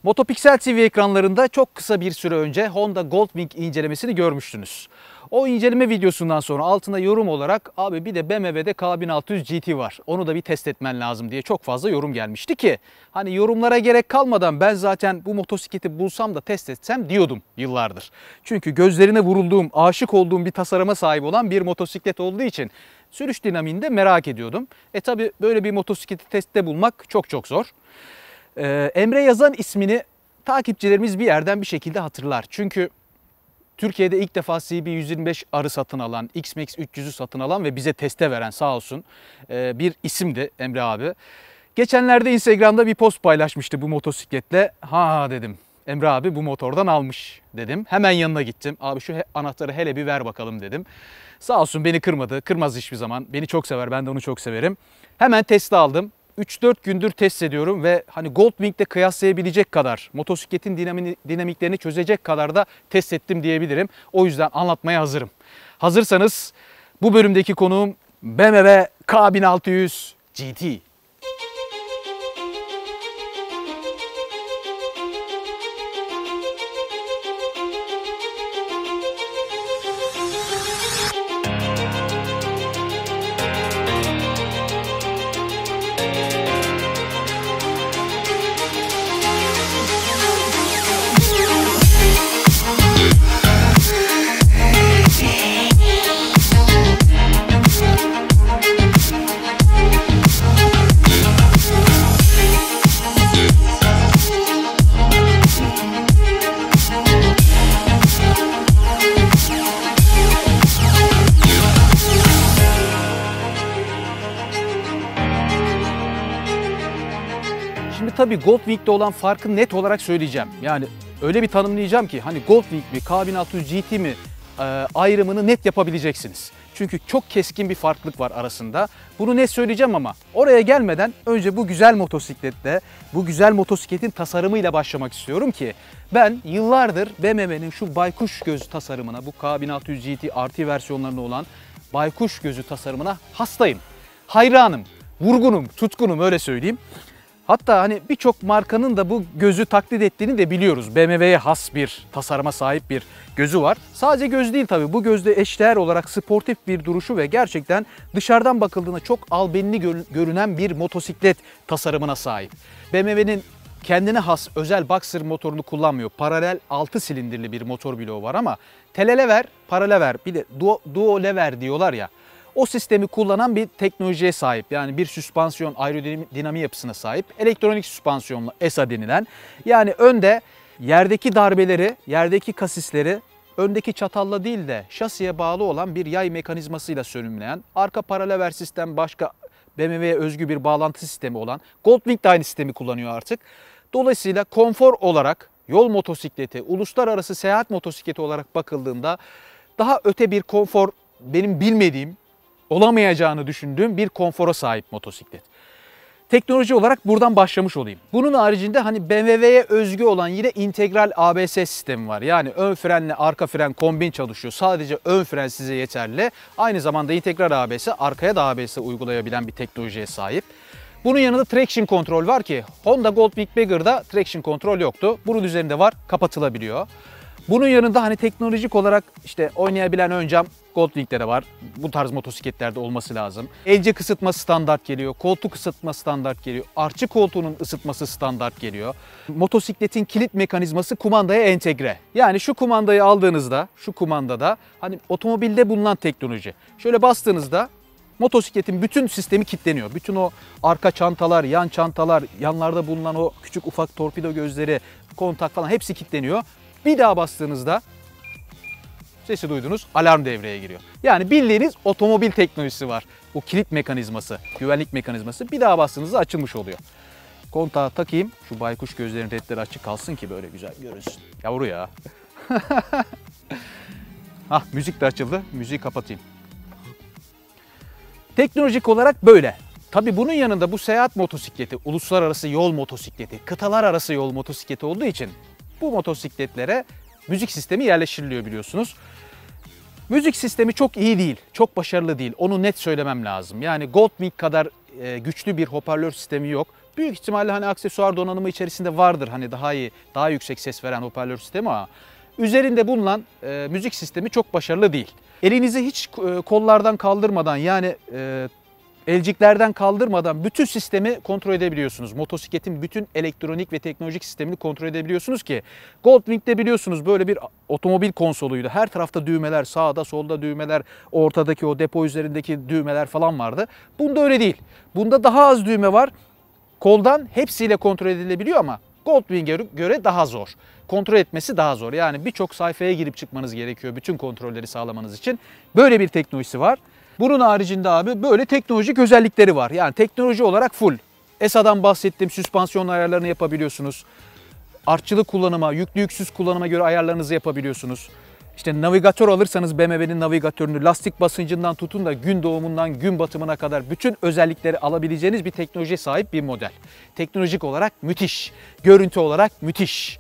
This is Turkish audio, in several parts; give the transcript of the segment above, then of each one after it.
Motopixel TV ekranlarında çok kısa bir süre önce Honda Goldwing incelemesini görmüştünüz. O inceleme videosundan sonra altına yorum olarak abi bir de BMW'de K1600 GT var, onu da bir test etmen lazım diye çok fazla yorum gelmişti ki hani yorumlara gerek kalmadan ben zaten bu motosikleti bulsam da test etsem diyordum yıllardır. Çünkü gözlerine vurulduğum, aşık olduğum bir tasarıma sahip olan bir motosiklet olduğu için sürüş dinamiğini de merak ediyordum. Tabi böyle bir motosikleti testte bulmak çok zor. Emre Yazan ismini takipçilerimiz bir yerden bir şekilde hatırlar. Çünkü Türkiye'de ilk defa CB125R'ı satın alan, X-Max 300'ü satın alan ve bize teste veren sağ olsun bir isimdi Emre abi. Geçenlerde Instagram'da bir post paylaşmıştı bu motosikletle. Ha dedim, Emre abi bu motordan almış dedim. Hemen yanına gittim. Abi şu anahtarı hele bir ver bakalım dedim. Sağ olsun beni kırmadı. Kırmaz hiçbir zaman. Beni çok sever. Ben de onu çok severim. Hemen testi aldım. 3-4 gündür test ediyorum ve hani Goldwing'le kıyaslayabilecek kadar, motosikletin dinamiklerini çözecek kadar da test ettim diyebilirim. O yüzden anlatmaya hazırım. Hazırsanız bu bölümdeki konuğum BMW K1600 GT. Tabii Goldwing'de olan farkı net olarak söyleyeceğim. Yani öyle bir tanımlayacağım ki hani Goldwing mi K1600 GT mi ayrımını net yapabileceksiniz. Çünkü çok keskin bir farklılık var arasında. Bunu net söyleyeceğim ama oraya gelmeden önce bu güzel motosikletle, bu güzel motosikletin tasarımıyla başlamak istiyorum ki ben yıllardır BMW'nin şu baykuş gözü tasarımına, bu K1600 GT RT versiyonlarında olan baykuş gözü tasarımına hastayım. Hayranım, vurgunum, tutkunum öyle söyleyeyim. Hatta hani birçok markanın da bu gözü taklit ettiğini de biliyoruz. BMW'ye has bir tasarıma sahip bir gözü var. Sadece göz değil tabii. Bu gözde eşdeğer olarak sportif bir duruşu ve gerçekten dışarıdan bakıldığında çok albenili görünen bir motosiklet tasarımına sahip. BMW'nin kendine has özel boxer motorunu kullanmıyor. Paralel 6 silindirli bir motor bloğu var ama telelever, paralever bir de duo lever diyorlar ya. O sistemi kullanan bir teknolojiye sahip. Yani bir süspansiyon aerodinami yapısına sahip. Elektronik süspansiyonlu ESA denilen. Yani önde yerdeki darbeleri, yerdeki kasisleri öndeki çatalla değil de şasiye bağlı olan bir yay mekanizmasıyla sönümleyen, arka paralever sistem başka BMW'ye özgü bir bağlantı sistemi olan, Goldwing de aynı sistemi kullanıyor artık. Dolayısıyla konfor olarak yol motosikleti, uluslararası seyahat motosikleti olarak bakıldığında daha öte bir konfor, benim bilmediğim, olamayacağını düşündüğüm bir konfora sahip motosiklet. Teknoloji olarak buradan başlamış olayım. Bunun haricinde hani BMW'ye özgü olan yine integral ABS sistemi var. Yani ön frenle arka fren kombin çalışıyor. Sadece ön fren size yeterli. Aynı zamanda integral ABS, arkaya da ABS uygulayabilen bir teknolojiye sahip. Bunun yanında traction control var ki Honda Goldwing Bagger'da traction control yoktu. Bunun üzerinde var, kapatılabiliyor. Bunun yanında hani teknolojik olarak işte oynayabilen ön cam Goldwing'de de var. Bu tarz motosikletlerde olması lazım. Elce kısıtma standart geliyor. Koltuk ısıtma standart geliyor. Artçı koltuğunun ısıtması standart geliyor. Motosikletin kilit mekanizması kumandaya entegre. Yani şu kumandayı aldığınızda, şu kumandada hani otomobilde bulunan teknoloji. Şöyle bastığınızda motosikletin bütün sistemi kilitleniyor. Bütün o arka çantalar, yan çantalar, yanlarda bulunan o küçük ufak torpido gözleri, kontak falan hepsi kilitleniyor. Bir daha bastığınızda sesi duydunuz, alarm devreye giriyor. Yani bildiğiniz otomobil teknolojisi var. Bu kilit mekanizması, güvenlik mekanizması bir daha bastığınızda açılmış oluyor. Kontağı takayım, şu baykuş gözlerin ledleri açık kalsın ki böyle güzel görünsün. Yavru ya. Hah, müzik de açıldı. Müziği kapatayım. Teknolojik olarak böyle. Tabii bunun yanında bu seyahat motosikleti, uluslararası yol motosikleti, kıtalar arası yol motosikleti olduğu için bu motosikletlere müzik sistemi yerleştiriliyor biliyorsunuz. Müzik sistemi çok iyi değil, çok başarılı değil. Onu net söylemem lazım. Yani Goldwing kadar güçlü bir hoparlör sistemi yok. Büyük ihtimalle hani aksesuar donanımı içerisinde vardır. Hani daha iyi, daha yüksek ses veren hoparlör sistemi ama üzerinde bulunan müzik sistemi çok başarılı değil. Elinizi hiç kollardan kaldırmadan yani elciklerden kaldırmadan bütün sistemi kontrol edebiliyorsunuz. Motosikletin bütün elektronik ve teknolojik sistemini kontrol edebiliyorsunuz ki Goldwing'de biliyorsunuz böyle bir otomobil konsoluydu. Her tarafta düğmeler, sağda solda düğmeler, ortadaki o depo üzerindeki düğmeler falan vardı. Bunda öyle değil. Bunda daha az düğme var. Koldan hepsiyle kontrol edilebiliyor ama Goldwing'e göre daha zor. Kontrol etmesi daha zor. Yani birçok sayfaya girip çıkmanız gerekiyor bütün kontrolleri sağlamanız için. Böyle bir teknolojisi var. Bunun haricinde abi böyle teknolojik özellikleri var. Yani teknoloji olarak full. ESA'dan bahsettiğim süspansiyon ayarlarını yapabiliyorsunuz. Artçılı kullanıma, yüklü yüksüz kullanıma göre ayarlarınızı yapabiliyorsunuz. İşte navigatör alırsanız BMW'nin navigatörünü lastik basıncından tutun da gün doğumundan gün batımına kadar bütün özellikleri alabileceğiniz bir teknolojiye sahip bir model. Teknolojik olarak müthiş, görüntü olarak müthiş.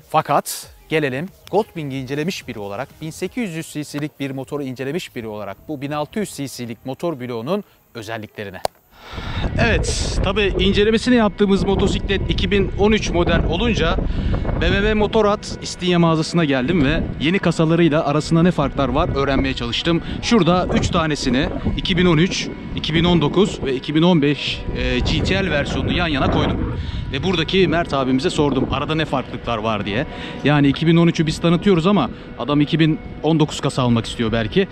Fakat gelelim Goldwing'i incelemiş biri olarak, 1800 cc'lik bir motoru incelemiş biri olarak bu 1600 cc'lik motor bloğunun özelliklerine. Evet, tabii incelemesini yaptığımız motosiklet 2013 model olunca BMW Motorrad İstinye mağazasına geldim ve yeni kasalarıyla arasında ne farklar var öğrenmeye çalıştım. Şurada 3 tanesini 2013, 2019 ve 2015 GTL versiyonunu yan yana koydum. Ve buradaki Mert abimize sordum arada ne farklılıklar var diye. Yani 2013'ü biz tanıtıyoruz ama adam 2019 kasa almak istiyor belki.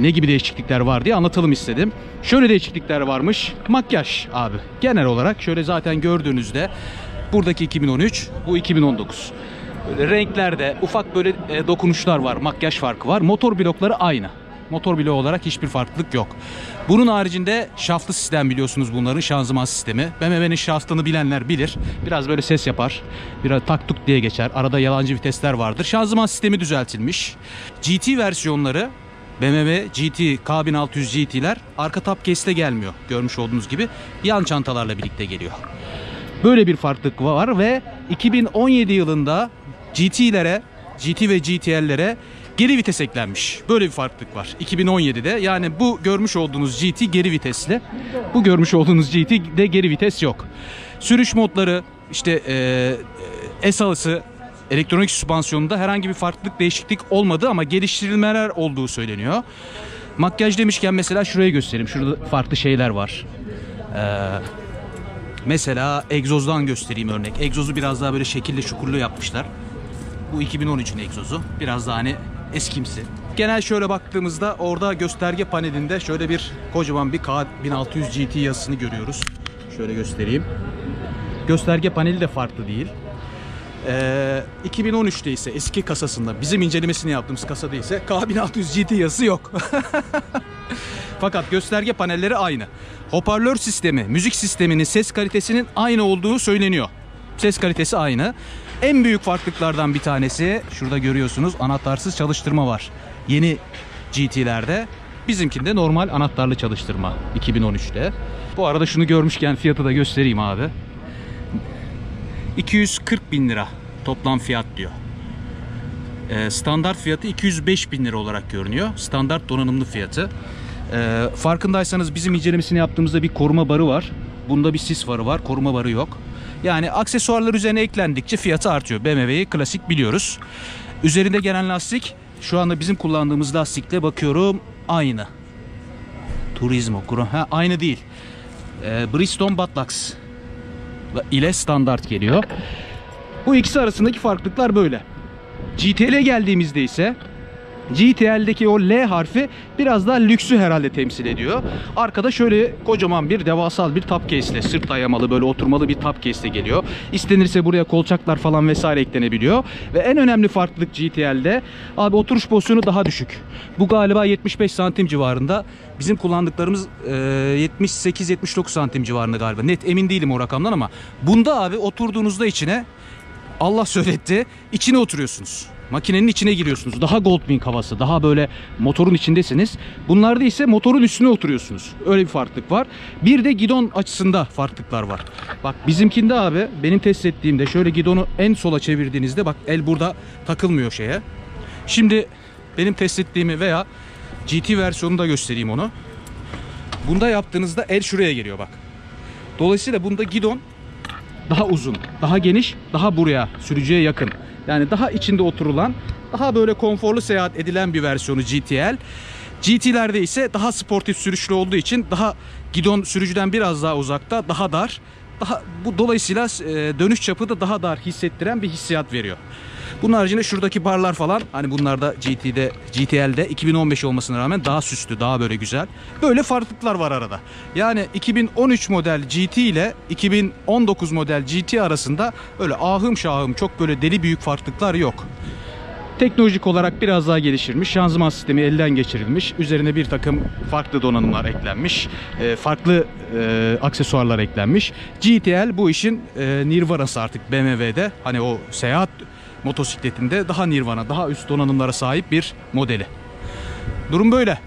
Ne gibi değişiklikler var diye anlatalım istedim. Şöyle değişiklikler varmış. Makyaj abi. Genel olarak şöyle zaten gördüğünüzde buradaki 2013, bu 2019. Böyle renklerde ufak böyle dokunuşlar var. Makyaj farkı var. Motor blokları aynı. Motor bloğu olarak hiçbir farklılık yok. Bunun haricinde şaftlı sistem biliyorsunuz bunların şanzıman sistemi. BMW'nin şaftını bilenler bilir. Biraz böyle ses yapar. Biraz tak tuk diye geçer. Arada yalancı vitesler vardır. Şanzıman sistemi düzeltilmiş. GT versiyonları BMW GT, K1600 GT'ler arka top case'le gelmiyor. Görmüş olduğunuz gibi yan çantalarla birlikte geliyor. Böyle bir farklılık var ve 2017 yılında GT'lere, GT ve GTL'lere geri vites eklenmiş. Böyle bir farklılık var 2017'de. Yani bu görmüş olduğunuz GT geri vitesli. Bu görmüş olduğunuz GT'de geri vites yok. Sürüş modları, işte S-Alısı, elektronik süspansiyonunda herhangi bir farklılık, değişiklik olmadı ama geliştirilmeler olduğu söyleniyor. Makyaj demişken mesela şurayı göstereyim. Şurada farklı şeyler var. Mesela egzozdan göstereyim örnek. Egzozu biraz daha böyle şekilli şukurlu yapmışlar. Bu 2013'ün egzozu. Biraz daha hani eskimsi. Genel şöyle baktığımızda orada gösterge panelinde şöyle bir kocaman bir K1600 GT yazısını görüyoruz. Şöyle göstereyim. Gösterge paneli de farklı değil. 2013'te ise eski kasasında bizim incelemesini yaptığımız kasada ise K1600 GT yazısı yok. Fakat gösterge panelleri aynı. Hoparlör sistemi, müzik sisteminin ses kalitesinin aynı olduğu söyleniyor. Ses kalitesi aynı. En büyük farklılıklardan bir tanesi şurada görüyorsunuz, anahtarsız çalıştırma var. Yeni GT'lerde, bizimkinde normal anahtarlı çalıştırma 2013'te. Bu arada şunu görmüşken fiyatı da göstereyim abi. 240.000 lira toplam fiyat diyor. Standart fiyatı 205.000 lira olarak görünüyor. Standart donanımlı fiyatı. Farkındaysanız bizim incelemesini yaptığımızda bir koruma barı var. Bunda bir sis farı var, koruma barı yok. Yani aksesuarlar üzerine eklendikçe fiyatı artıyor. BMW'yi klasik biliyoruz. Üzerinde gelen lastik şu anda bizim kullandığımız lastikle bakıyorum aynı. Turismo, aynı değil. Bridgestone Buttlucks ile standart geliyor. Bu ikisi arasındaki farklılıklar böyle. GTL'e geldiğimizde ise GTL'deki o L harfi biraz daha lüksü herhalde temsil ediyor. Arkada şöyle kocaman bir devasal bir top case ile, sırt dayamalı böyle oturmalı bir top case ile geliyor. İstenirse buraya kolçaklar falan vesaire eklenebiliyor. Ve en önemli farklılık GTL'de abi oturuş pozisyonu daha düşük. Bu galiba 75 santim civarında. Bizim kullandıklarımız 78-79 santim civarında galiba. Net emin değilim o rakamdan ama bunda abi oturduğunuzda içine, Allah söyletti, içine oturuyorsunuz. Makinenin içine giriyorsunuz. Daha Goldwing havası, daha böyle motorun içindesiniz. Bunlarda ise motorun üstüne oturuyorsunuz. Öyle bir farklılık var. Bir de gidon açısında farklılıklar var. Bak bizimkinde abi, benim test ettiğimde şöyle gidonu en sola çevirdiğinizde bak el burada takılmıyor şeye. Şimdi benim test ettiğimi veya GT versiyonunu da göstereyim onu. Bunda yaptığınızda el şuraya geliyor bak. Dolayısıyla bunda gidon daha uzun, daha geniş, daha buraya, sürücüye yakın. Yani daha içinde oturulan, daha böyle konforlu seyahat edilen bir versiyonu GTL. GT'lerde ise daha sportif sürüşlü olduğu için daha gidon sürücüden biraz daha uzakta, daha dar. Bu dolayısıyla dönüş çapı da daha dar hissettiren bir hissiyat veriyor. Bunun haricinde şuradaki barlar falan, hani bunlar da GTL'de 2015 olmasına rağmen daha süslü, daha böyle güzel. Böyle farklılıklar var arada. Yani 2013 model GT ile 2019 model GT arasında öyle ahım şahım çok böyle deli büyük farklılıklar yok. Teknolojik olarak biraz daha geliştirilmiş, şanzıman sistemi elden geçirilmiş, üzerine bir takım farklı donanımlar eklenmiş, farklı aksesuarlar eklenmiş. GTL bu işin nirvanası artık BMW'de, hani o seyahat motosikletinde daha nirvana, daha üst donanımlara sahip bir modeli. Durum böyle.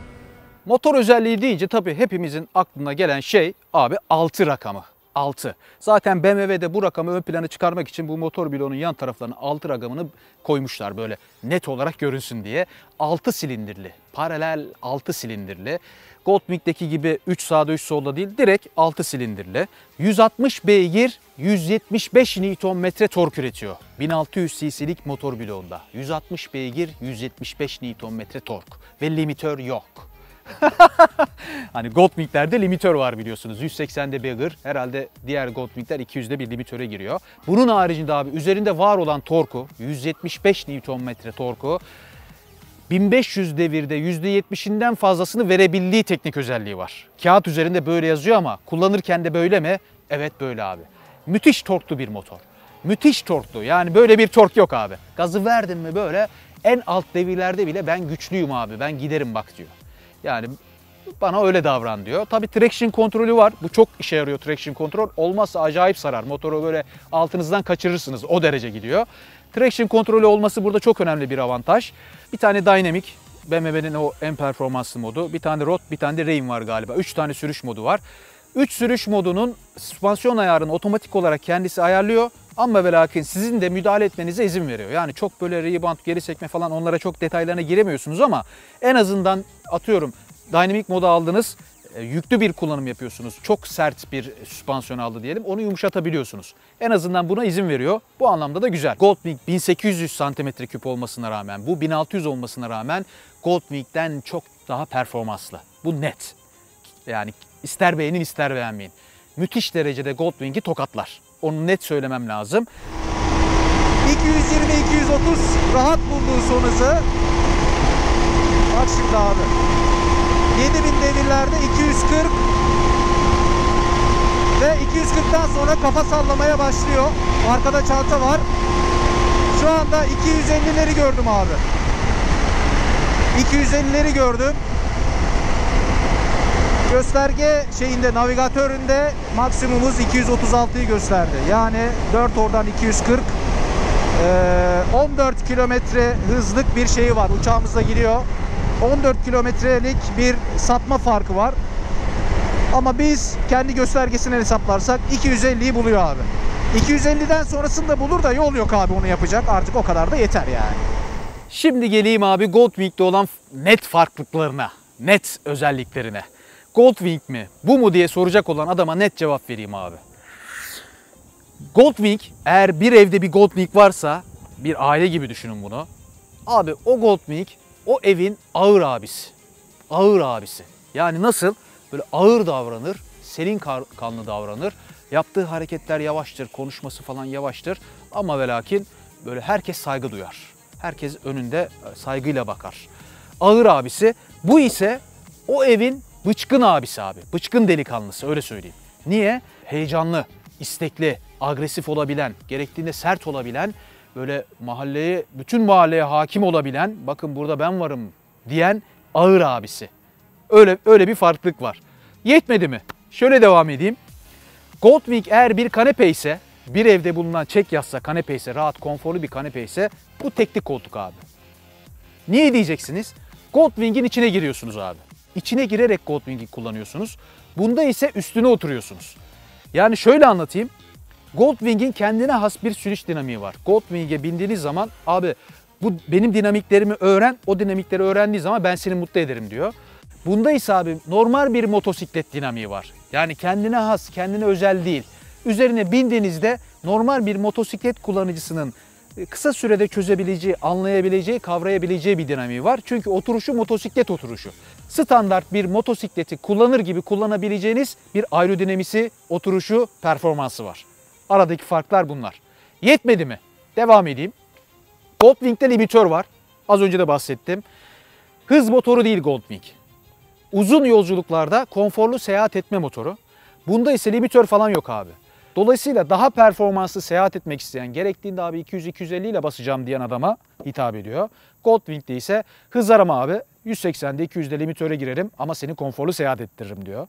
Motor özelliği deyince tabii hepimizin aklına gelen şey abi 6 rakamı. 6. Zaten BMW'de bu rakamı ön plana çıkarmak için bu motor bloğunun yan taraflarına 6 rakamını koymuşlar böyle net olarak görünsün diye. 6 silindirli, paralel 6 silindirli. Goldwing'deki gibi 3 sağda 3 solda değil, direkt 6 silindirli. 160 beygir, 175 Nm tork üretiyor. 1600 cc'lik motor bloğunda. 160 beygir, 175 Nm tork ve limitör yok. Hani Goldwing'lerde limitör var biliyorsunuz. 180'de beygir. Herhalde diğer Goldwing'ler 200'de bir limitöre giriyor. Bunun haricinde abi üzerinde var olan torku, 175 Nm torku, 1500 devirde %70'inden fazlasını verebildiği teknik özelliği var. Kağıt üzerinde böyle yazıyor ama kullanırken de böyle mi? Evet böyle abi. Müthiş torklu bir motor. Müthiş torklu. Yani böyle bir tork yok abi. Gazı verdin mi böyle en alt devirlerde bile ben güçlüyüm abi, ben giderim bak diyor. Yani bana öyle davran diyor. Tabii traction kontrolü var. Bu çok işe yarıyor, traction kontrol. Olmazsa acayip sarar. Motoru böyle altınızdan kaçırırsınız. O derece gidiyor. Traction kontrolü olması burada çok önemli bir avantaj. Bir tane Dynamic, BMW'nin o en performanslı modu. Bir tane Road, bir tane de Rain var galiba. 3 tane sürüş modu var. 3 sürüş modunun süspansiyon ayarını otomatik olarak kendisi ayarlıyor. Ama ve lakin sizin de müdahale etmenize izin veriyor. Yani çok böyle rebound, geri sekme falan onlara çok detaylarına giremiyorsunuz ama en azından atıyorum Dynamic modu aldınız, yüklü bir kullanım yapıyorsunuz. Çok sert bir süspansiyon aldı diyelim. Onu yumuşatabiliyorsunuz. En azından buna izin veriyor. Bu anlamda da güzel. Goldwing 1800 cm3 olmasına rağmen, bu 1600 olmasına rağmen Goldwing'den çok daha performanslı. Bu net. Yani ister beğenin ister beğenmeyin. Müthiş derecede Goldwing'i tokatlar. Onu net söylemem lazım. 220-230 rahat bulduğu son hızı. Bak şimdi abi. 7000 devirlerde 240 ve 240'tan sonra kafa sallamaya başlıyor. Arkada çanta var. Şu anda 250'leri gördüm abi. 250'leri gördüm. Gösterge şeyinde, navigatöründe maksimumumuz 236'yı gösterdi. Yani 4 oradan 240. 14 kilometre hızlık bir şeyi var. Uçağımızda giriyor. 14 kilometrelik bir sapma farkı var. Ama biz kendi göstergesini hesaplarsak 250'yi buluyor abi. 250'den sonrasını da bulur da yol yok abi onu yapacak. Artık o kadar da yeter yani. Şimdi geleyim abi Goldwing'de olan net farklılıklarına, net özelliklerine. Goldwing mi, bu mu diye soracak olan adama net cevap vereyim abi. Goldwing, eğer bir evde bir Goldwing varsa, bir aile gibi düşünün bunu. Abi o Goldwing o evin ağır abisi. Ağır abisi. Yani nasıl? Böyle ağır davranır, serin kanlı davranır. Yaptığı hareketler yavaştır, konuşması falan yavaştır. Ama ve lakin böyle herkes saygı duyar. Herkes önünde saygıyla bakar. Ağır abisi. Bu ise o evin bıçkın abisi abi. Bıçkın delikanlısı öyle söyleyeyim. Niye? Heyecanlı, istekli, agresif olabilen, gerektiğinde sert olabilen, böyle mahalleye, bütün mahalleye hakim olabilen, bakın burada ben varım diyen ağır abisi. Öyle bir farklılık var. Yetmedi mi? Şöyle devam edeyim. Goldwing eğer bir kanepe ise, bir evde bulunan çek yassı kanepe ise, rahat, konforlu bir kanepe ise bu teknik koltuk abi. Niye diyeceksiniz? Goldwing'in içine giriyorsunuz abi. İçine girerek Goldwing'i kullanıyorsunuz. Bunda ise üstüne oturuyorsunuz. Yani şöyle anlatayım. Goldwing'in kendine has bir sürüş dinamiği var. Goldwing'e bindiğiniz zaman abi bu benim dinamiklerimi öğren, o dinamikleri öğrendiği zaman ben seni mutlu ederim diyor. Bunda ise abi normal bir motosiklet dinamiği var. Yani kendine has, kendine özel değil. Üzerine bindiğinizde normal bir motosiklet kullanıcısının kısa sürede çözebileceği, anlayabileceği, kavrayabileceği bir dinamiği var. Çünkü oturuşu motosiklet oturuşu. Standart bir motosikleti kullanır gibi kullanabileceğiniz bir aerodinamisi, oturuşu, performansı var. Aradaki farklar bunlar. Yetmedi mi? Devam edeyim. Goldwing'de limitör var. Az önce de bahsettim. Hız motoru değil Goldwing. Uzun yolculuklarda konforlu seyahat etme motoru. Bunda ise limitör falan yok abi. Dolayısıyla daha performanslı seyahat etmek isteyen, gerektiğinde abi 200-250 ile basacağım diyen adama hitap ediyor. Goldwing'de ise hız arama abi 180'de 200'de limitöre girerim ama seni konforlu seyahat ettiririm diyor.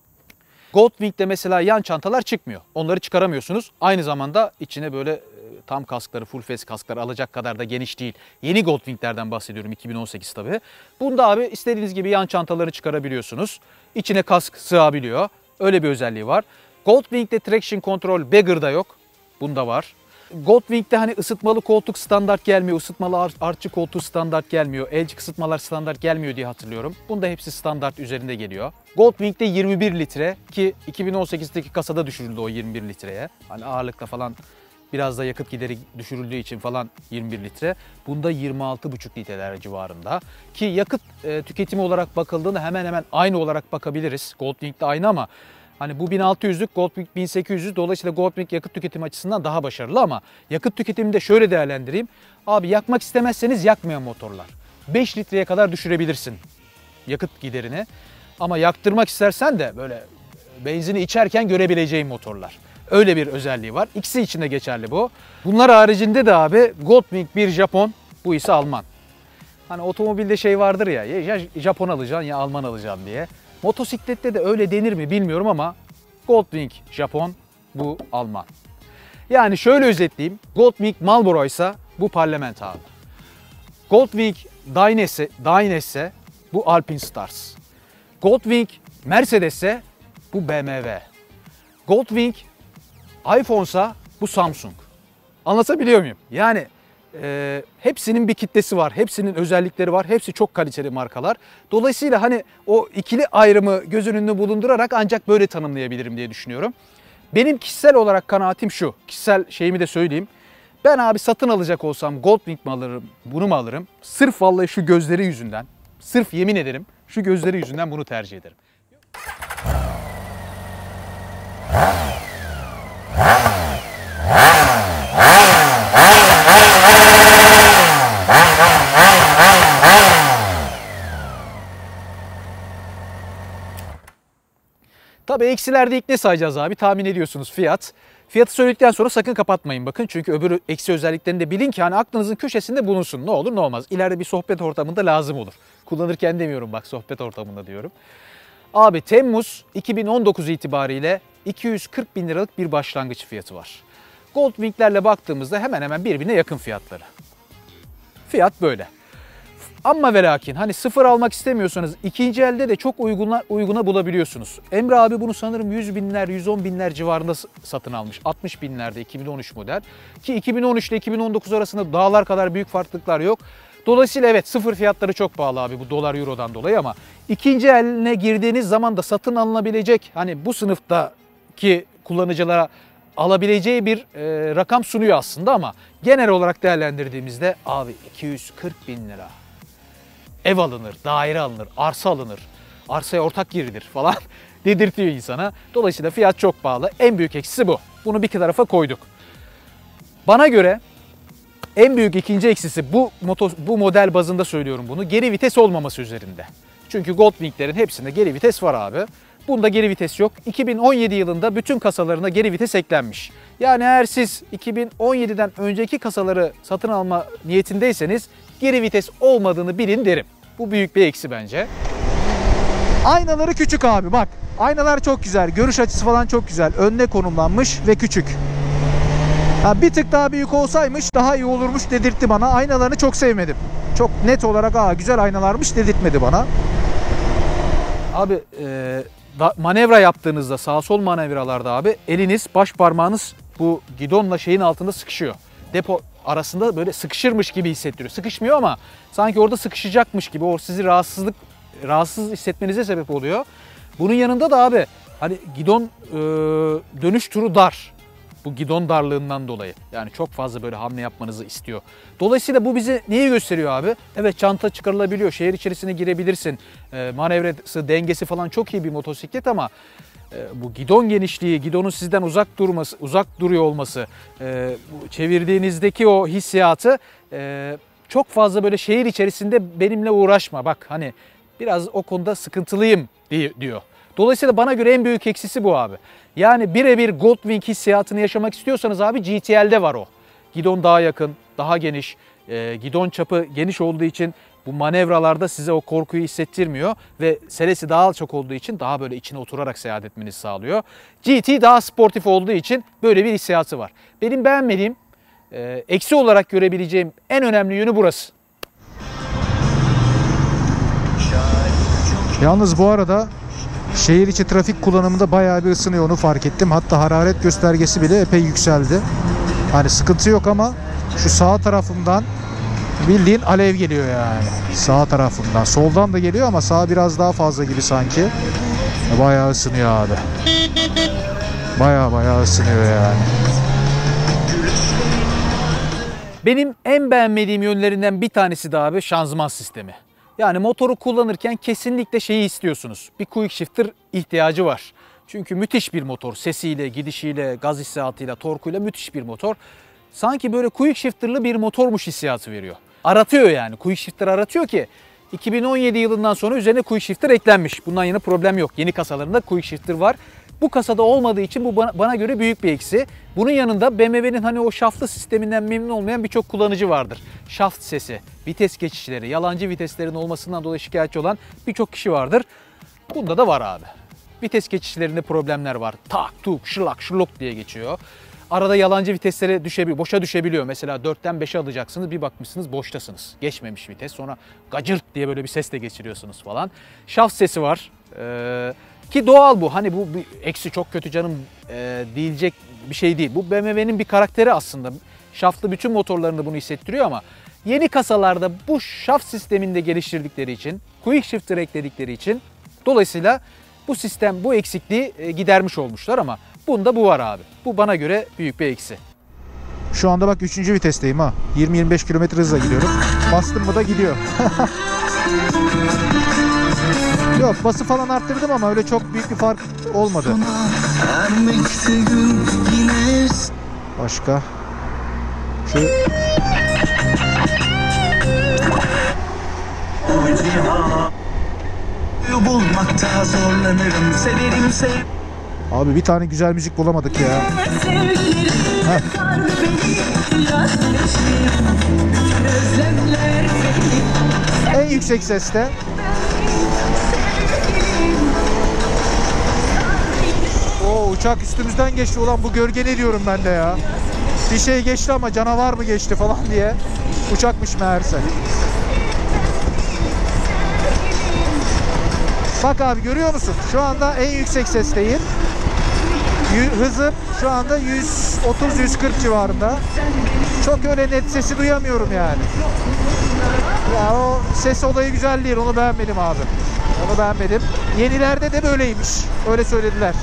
Goldwing'de mesela yan çantalar çıkmıyor. Onları çıkaramıyorsunuz. Aynı zamanda içine böyle tam kaskları, full face kaskları alacak kadar da geniş değil. Yeni Goldwing'lerden bahsediyorum, 2018 tabii. Bunda abi istediğiniz gibi yan çantaları çıkarabiliyorsunuz. İçine kask sığabiliyor. Öyle bir özelliği var. Goldwing'de traction control bagger'da yok. Bunda var. Goldwing'de hani ısıtmalı koltuk standart gelmiyor. Isıtmalı artçı koltuğu standart gelmiyor. Elcik ısıtmalar standart gelmiyor diye hatırlıyorum. Bunda hepsi standart üzerinde geliyor. Goldwing'de 21 litre ki 2018'deki kasada düşürüldü o 21 litreye. Hani ağırlıkta falan biraz da yakıt gideri düşürüldüğü için falan 21 litre. Bunda 26,5 litreler civarında. Ki yakıt tüketimi olarak bakıldığında hemen hemen aynı olarak bakabiliriz. Goldwing'de aynı ama hani bu 1600'lük, Goldwing 1800, dolayısıyla Goldwing yakıt tüketimi açısından daha başarılı ama yakıt tüketimini de şöyle değerlendireyim. Abi yakmak istemezseniz yakmayan motorlar. 5 litreye kadar düşürebilirsin yakıt giderini. Ama yaktırmak istersen de böyle benzini içerken görebileceğin motorlar. Öyle bir özelliği var. İkisi için de geçerli bu. Bunlar haricinde de abi Goldwing bir Japon, bu ise Alman. Hani otomobilde şey vardır ya Japon alacaksın ya Alman alacaksın diye. Motosiklette de öyle denir mi bilmiyorum ama Goldwing Japon, bu Alman. Yani şöyle özetleyeyim. Goldwing Marlboro ise bu Parlament abi. Goldwing Dainese bu Alpinestars. Goldwing Mercedes'e bu BMW. Goldwing iPhone'sa bu Samsung. Anlatabiliyor muyum? Yani hepsinin bir kitlesi var, hepsinin özellikleri var, hepsi çok kaliteli markalar. Dolayısıyla hani o ikili ayrımı göz önünde bulundurarak ancak böyle tanımlayabilirim diye düşünüyorum. Benim kişisel olarak kanaatim şu, kişisel şeyimi de söyleyeyim. Ben abi satın alacak olsam Goldwing mi alırım, bunu mu alırım? Sırf vallahi şu gözleri yüzünden, sırf yemin ederim şu gözleri yüzünden bunu tercih ederim. Tabii eksilerde ilk ne sayacağız abi? Tahmin ediyorsunuz fiyat. Fiyatı söyledikten sonra sakın kapatmayın bakın. Çünkü öbür eksi özelliklerini de bilin ki hani aklınızın köşesinde bulunsun. Ne olur ne olmaz. İleride bir sohbet ortamında lazım olur. Kullanırken demiyorum bak, sohbet ortamında diyorum. Abi Temmuz 2019 itibariyle 240 bin liralık bir başlangıç fiyatı var. Goldwing'lerle baktığımızda hemen hemen birbirine yakın fiyatları. Fiyat böyle. Ama ve lakin hani sıfır almak istemiyorsanız ikinci elde de çok uyguna bulabiliyorsunuz. Emre abi bunu sanırım 100 binler, 110 binler civarında satın almış. 60 binlerde 2013 model. Ki 2013 ile 2019 arasında dağlar kadar büyük farklılıklar yok. Dolayısıyla evet sıfır fiyatları çok pahalı abi bu dolar eurodan dolayı ama ikinci eline girdiğiniz zaman da satın alınabilecek hani bu sınıftaki kullanıcılara alabileceği bir rakam sunuyor aslında ama genel olarak değerlendirdiğimizde abi 240 bin lira. Ev alınır, daire alınır, arsa alınır, arsaya ortak girilir falan dedirtiyor insana. Dolayısıyla fiyat çok pahalı. En büyük eksisi bu. Bunu bir tarafa koyduk. Bana göre en büyük ikinci eksisi bu model bazında söylüyorum bunu. Geri vites olmaması üzerinde. Çünkü Goldwing'lerin hepsinde geri vites var abi. Bunda geri vites yok. 2017 yılında bütün kasalarına geri vites eklenmiş. Yani eğer siz 2017'den önceki kasaları satın alma niyetindeyseniz geri vites olmadığını bilin derim. Bu büyük bir eksi bence. Aynaları küçük abi bak. Aynalar çok güzel. Görüş açısı falan çok güzel. Önüne konumlanmış ve küçük. Bir tık daha büyük olsaymış daha iyi olurmuş dedirtti bana. Aynalarını çok sevmedim. Çok net olarak güzel aynalarmış dedirtmedi bana. Abi manevra yaptığınızda sağ sol manevralarda abi eliniz, baş parmağınız bu gidonla şeyin altında sıkışıyor. Depo arasında böyle sıkışırmış gibi hissettiriyor. Sıkışmıyor ama sanki orada sıkışacakmış gibi o sizi rahatsızlık rahatsız hissetmenize sebep oluyor. Bunun yanında da abi hani gidon dönüş turu dar. Bu gidon darlığından dolayı. Yani çok fazla böyle hamle yapmanızı istiyor. Dolayısıyla bu bize neyi gösteriyor abi? Evet, çanta çıkarılabiliyor. Şehir içerisine girebilirsin. Manevrası, dengesi falan çok iyi bir motosiklet ama bu gidon genişliği, gidonun sizden uzak duruyor olması, çevirdiğinizdeki o hissiyatı çok fazla böyle şehir içerisinde benimle uğraşma. Bak hani biraz o konuda sıkıntılıyım diyor. Dolayısıyla bana göre en büyük eksisi bu abi. Yani birebir Goldwing hissiyatını yaşamak istiyorsanız abi GTL'de var o. Gidon daha yakın, daha geniş, gidon çapı geniş olduğu için bu manevralarda size o korkuyu hissettirmiyor ve selesi daha alçak olduğu için daha böyle içine oturarak seyahat etmenizi sağlıyor. GT daha sportif olduğu için böyle bir hissiyatı var. Benim beğenmediğim, eksi olarak görebileceğim en önemli yönü burası. Yalnız bu arada şehir içi trafik kullanımında bayağı bir ısınıyor, onu fark ettim. Hatta hararet göstergesi bile epey yükseldi. Hani sıkıntı yok ama şu sağ tarafımdan bildiğin alev geliyor yani. Sağ tarafımdan. Soldan da geliyor ama sağ biraz daha fazla gibi sanki. Bayağı ısınıyor abi. Bayağı ısınıyor yani. Benim en beğenmediğim yönlerinden bir tanesi de abi şanzıman sistemi. Yani motoru kullanırken kesinlikle şeyi istiyorsunuz. Bir quick shifter ihtiyacı var. Çünkü müthiş bir motor. Sesiyle, gidişiyle, gaz hissiyatıyla, torkuyla müthiş bir motor. Sanki böyle quick shifter'lı bir motormuş hissiyatı veriyor. Aratıyor yani. Quick shifter aratıyor ki 2017 yılından sonra üzerine quick shifter eklenmiş. Bundan yana problem yok. Yeni kasalarında quick shifter var. Bu kasada olmadığı için bu bana göre büyük bir eksi. Bunun yanında BMW'nin hani o şaftlı sisteminden memnun olmayan birçok kullanıcı vardır. Şaft sesi, vites geçişleri, yalancı viteslerin olmasından dolayı şikayetçi olan birçok kişi vardır. Bunda da var abi. Vites geçişlerinde problemler var. Tak, tuk, şılak, şuluk diye geçiyor. Arada yalancı viteslere boşa düşebiliyor. Mesela 4'ten 5'e alacaksınız, bir bakmışsınız boştasınız. Geçmemiş vites, sonra gacırt diye böyle bir sesle geçiriyorsunuz falan. Şaft sesi var. Ki doğal bu. Hani bu bir eksi, çok kötü canım diyecek bir şey değil. Bu BMW'nin bir karakteri aslında. Şaftlı bütün motorlarında bunu hissettiriyor ama yeni kasalarda bu şaft sisteminde geliştirdikleri için, quick shifter ekledikleri için dolayısıyla bu sistem bu eksikliği gidermiş olmuşlar ama bunda bu var abi. Bu bana göre büyük bir eksi. Şu anda bak 3. vitesteyim ha. 20-25 km hızla gidiyorum. Bastım mı da gidiyor. Yok, bası falan arttırdım ama öyle çok büyük bir fark olmadı. Başka. Şu. Bulmakta zorlanırım, severim. Abi bir tane güzel müzik bulamadık ya. En yüksek seste. Oo, uçak üstümüzden geçti, ulan bu gölge ne diyorum ben de ya. Bir şey geçti ama canavar mı geçti falan diye. Uçakmış meğerse. Bak abi, görüyor musun? Şu anda en yüksek sesteyim. Hızım şu anda 130-140 civarında. Çok öyle net sesi duyamıyorum yani. Ya o ses olayı güzel değil. Onu beğenmedim abi. Onu beğenmedim. Yenilerde de böyleymiş. Öyle söylediler.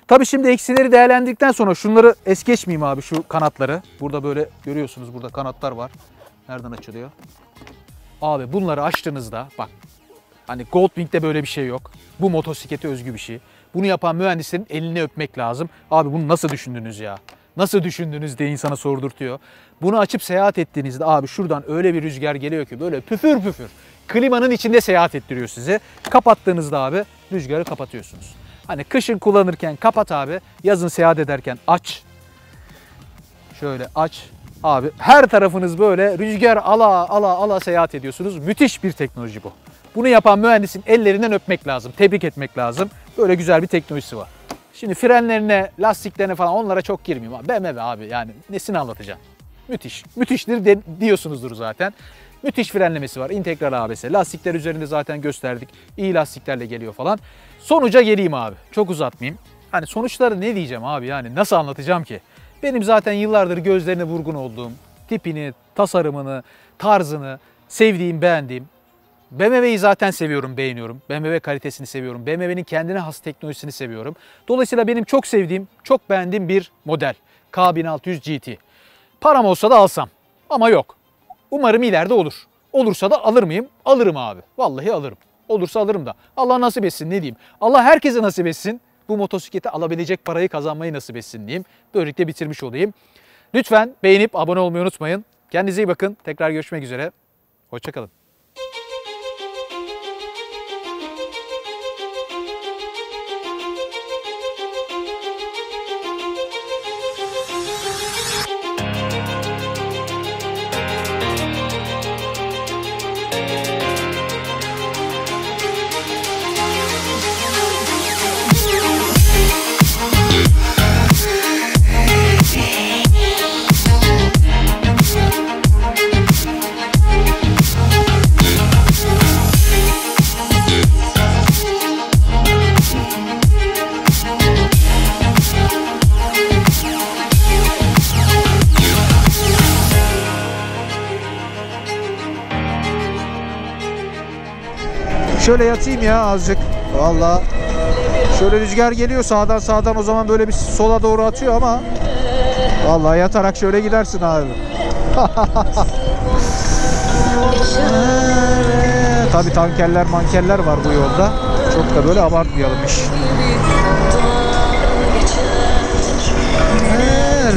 Tabii şimdi eksileri değerlendirdikten sonra şunları es geçmeyeyim abi, şu kanatları. Burada böyle görüyorsunuz, burada kanatlar var. Nereden açılıyor? Abi bunları açtığınızda bak, hani Goldwing'de böyle bir şey yok. Bu motosiklete özgü bir şey. Bunu yapan mühendislerin elini öpmek lazım. Abi bunu nasıl düşündünüz ya? Nasıl düşündünüz diye insana sordurtuyor. Bunu açıp seyahat ettiğinizde abi şuradan öyle bir rüzgar geliyor ki böyle püfür püfür. Klimanın içinde seyahat ettiriyor sizi. Kapattığınızda abi rüzgarı kapatıyorsunuz. Hani kışın kullanırken kapat abi. Yazın seyahat ederken aç. Şöyle aç. Abi her tarafınız böyle rüzgar ala seyahat ediyorsunuz. Müthiş bir teknoloji bu. Bunu yapan mühendisin ellerinden öpmek lazım. Tebrik etmek lazım. Böyle güzel bir teknolojisi var. Şimdi frenlerine, lastiklerine falan onlara çok girmeyeyim. BMW abi, yani nesini anlatacağım. Müthiş. Müthiştir diyorsunuzdur zaten. Müthiş frenlemesi var. İntegral ABS. Lastikler üzerinde zaten gösterdik. İyi lastiklerle geliyor falan. Sonuca geleyim abi. Çok uzatmayayım. Hani sonuçları ne diyeceğim abi, yani nasıl anlatacağım ki? Benim zaten yıllardır gözlerine vurgun olduğum, tipini, tasarımını, tarzını sevdiğim, beğendiğim BMW'yi zaten seviyorum, beğeniyorum. BMW kalitesini seviyorum. BMW'nin kendine has teknolojisini seviyorum. Dolayısıyla benim çok sevdiğim, çok beğendiğim bir model. K1600 GT. Param olsa da alsam. Ama yok. Umarım ileride olur. Olursa da alır mıyım? Alırım abi. Vallahi alırım. Olursa alırım da. Allah nasip etsin, ne diyeyim. Allah herkese nasip etsin. Bu motosikleti alabilecek parayı kazanmayı nasip etsin diyeyim. Böylelikle bitirmiş olayım. Lütfen beğenip abone olmayı unutmayın. Kendinize iyi bakın. Tekrar görüşmek üzere. Hoşça kalın. Şöyle yatayım ya azıcık. Vallahi şöyle rüzgar geliyor sağdan o zaman böyle bir sola doğru atıyor ama vallahi yatarak şöyle gidersin abi. Tabii tankerler mankerler var bu yolda. Çok da böyle abartmayalım iş.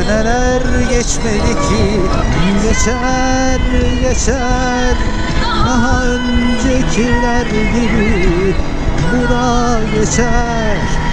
Neler geçmedi ki, geçer daha öncekiler gibi bu da geçer.